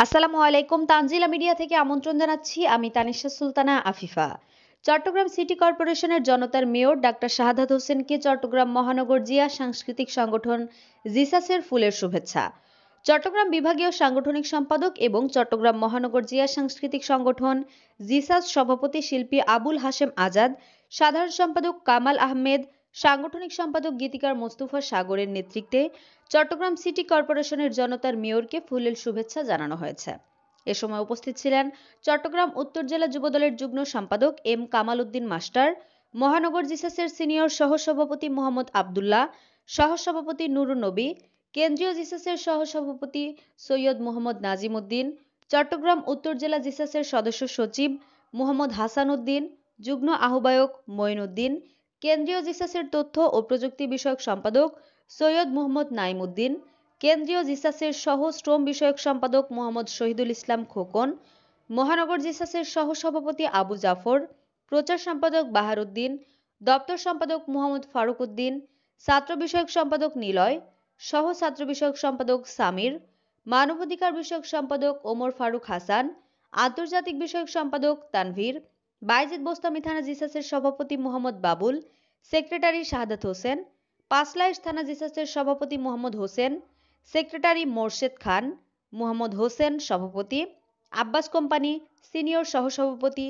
আসসালামু আলাইকুম। তানজিলা মিডিয়া থেকে আমন্ত্রণ জানাচ্ছি। আমি তানিশা সুলতানা আফিফা। চট্টগ্রাম সিটি কর্পোরেশনের জনতার মেয়র ডাক্তার শাহাদাত হোসেনকে চট্টগ্রাম মহানগর জিয়া সাংস্কৃতিক সংগঠন জিসাসের ফুলের শুভেচ্ছা। চট্টগ্রাম বিভাগীয় সাংগঠনিক সম্পাদক এবং চট্টগ্রাম মহানগর জিয়া সাংস্কৃতিক সংগঠন জিসাস সভাপতি শিল্পী আবুল হাশেম আজাদ, সাধারণ সম্পাদক কামাল আহমেদ, সাংগঠনিক সম্পাদক গীতিকার মোস্তফা সাগরের নেতৃত্বে চট্টগ্রাম সিটি কর্পোরেশনের জনতার মেয়রকে ফুলেল শুভেচ্ছা জানানো হয়েছে। এ সময় উপস্থিত ছিলেন চট্টগ্রাম উত্তর জেলা যুবদলের যুগ্ম সম্পাদক এম কামাল উদ্দিন মাস্টার, মহানগর জিসাসের সিনিয়র সহসভাপতি মোহাম্মদ আবদুল্লাহ, সহসভাপতি নুরুন নবী, কেন্দ্রীয় জিসাসের সহসভাপতি সৈয়দ মোহাম্মদ নাজিম উদ্দিন, চট্টগ্রাম উত্তর জেলা জিসাসের সদস্য সচিব মোহাম্মদ হাসান উদ্দিন, যুগ্ম আহ্বায়ক মঈন উদ্দিন, কেন্দ্রীয় জিসাসের তথ্য ও প্রযুক্তি বিষয়ক সম্পাদক সৈয়দ মোহাম্মদ নাইম উদ্দিন, কেন্দ্রীয় জিসাসের সহ শ্রম বিষয়ক সম্পাদক মোহাম্মদ শহীদুল ইসলাম খোকন, মহানগর জিসাসের সহ সভাপতি আবু জাফর, প্রচার সম্পাদক বাহার উদ্দিন, দপ্তর সম্পাদক মোহাম্মদ ফারুক উদ্দিন, ছাত্র বিষয়ক সম্পাদক নিলয়, সহ ছাত্র বিষয়ক সম্পাদক সামির, মানবাধিকার বিষয়ক সম্পাদক ওমর ফারুক হাসান, আন্তর্জাতিক বিষয়ক সম্পাদক তানভীর, বাইজিদ বোস্তামি থানা জিসাসের সভাপতি মোহাম্মদ বাবুল, সেক্রেটারি শাহাদাত হোসেন, পাঁচলাইশ থানা জিসাসের সভাপতি মোহাম্মদ হোসেন, সেক্রেটারি মোরশেদ খান, মোহাম্মদ হোসেন সভাপতি, আব্বাস কোম্পানি সিনিয়র সহসভাপতি,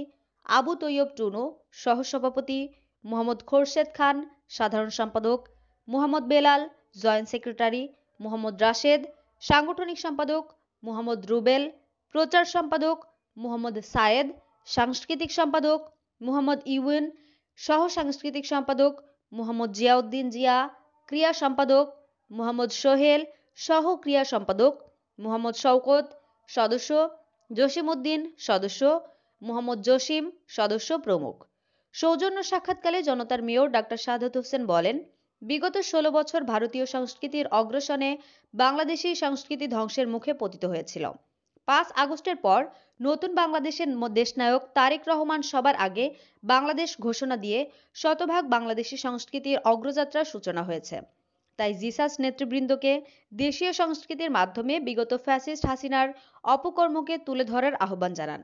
আবু তৈয়ব টুনু সহসভাপতি, মোহাম্মদ খোরশেদ খান সাধারণ সম্পাদক, মোহাম্মদ বেলাল জয়েন্ট সেক্রেটারি, মোহাম্মদ রাশেদ সাংগঠনিক সম্পাদক, মোহাম্মদ রুবেল প্রচার সম্পাদক, মোহাম্মদ সায়েদ সাংস্কৃতিক সম্পাদক, মোহাম্মদ ইউন সহ সাংস্কৃতিক সম্পাদক, মোহাম্মদ জিয়াউদ্দিন জিয়া ক্রিয়া সম্পাদক, মোহাম্মদ সোহেল সহ ক্রিয়া সম্পাদক, মোহাম্মদ শওকত সদস্য, জসিম উদ্দিন সদস্য, মোহাম্মদ জসিম সদস্য প্রমুখ। সৌজন্য সাক্ষাৎকালে জনতার মেয়র ডাক্তার শাহাদাত হোসেন বলেন, বিগত ১৬ বছর ভারতীয় সংস্কৃতির অগ্রসনে বাংলাদেশি সংস্কৃতি ধ্বংসের মুখে পতিত হয়েছিল। ৫ আগস্টের পর নতুন বাংলাদেশের দেশনায়ক তারেক রহমান সবার আগে বাংলাদেশ ঘোষণা দিয়ে শতভাগ বাংলাদেশি সংস্কৃতির অগ্রযাত্রার সূচনা হয়েছে। তাই জিসাস নেতৃবৃন্দকে দেশীয় সংস্কৃতির মাধ্যমে বিগত ফ্যাসিস্ট হাসিনার অপকর্মকে তুলে ধরার আহ্বান জানান।